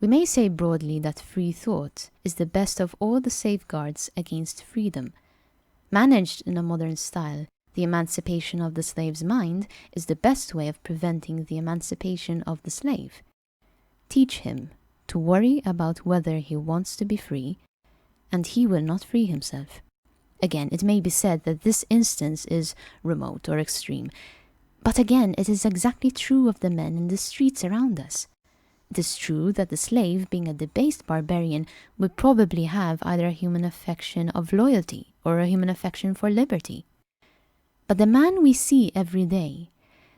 We may say broadly that free thought is the best of all the safeguards against freedom. Managed in a modern style, the emancipation of the slave's mind is the best way of preventing the emancipation of the slave. Teach him to worry about whether he wants to be free, and he will not free himself. Again, it may be said that this instance is remote or extreme, but again, it is exactly true of the men in the streets around us. It is true that the slave, being a debased barbarian, would probably have either a human affection of loyalty or a human affection for liberty. But the man we see every day,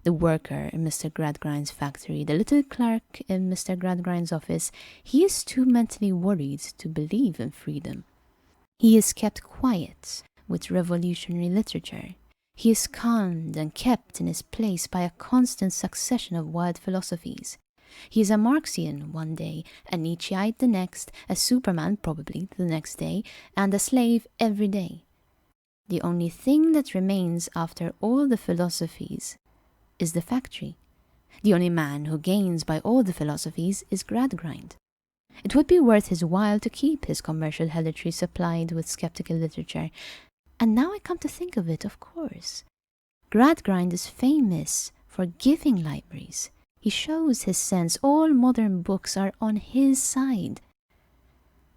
the worker in Mr. Gradgrind's factory, the little clerk in Mr. Gradgrind's office, he is too mentally worried to believe in freedom. He is kept quiet with revolutionary literature. He is calmed and kept in his place by a constant succession of wild philosophies. He is a Marxian one day, a Nietzscheite the next, a Superman probably the next day, and a slave every day. The only thing that remains after all the philosophies is the factory. The only man who gains by all the philosophies is Gradgrind. It would be worth his while to keep his commercial helotry supplied with skeptical literature. And now I come to think of it, of course, Gradgrind is famous for giving libraries. He shows his sense. All modern books are on his side.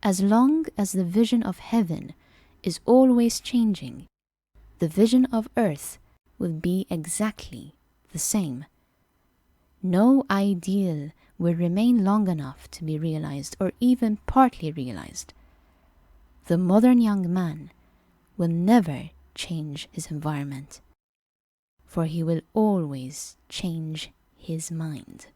As long as the vision of heaven is always changing, the vision of earth will be exactly the same. No ideal will remain long enough to be realized or even partly realized. The modern young man will never change his environment, for he will always change his mind.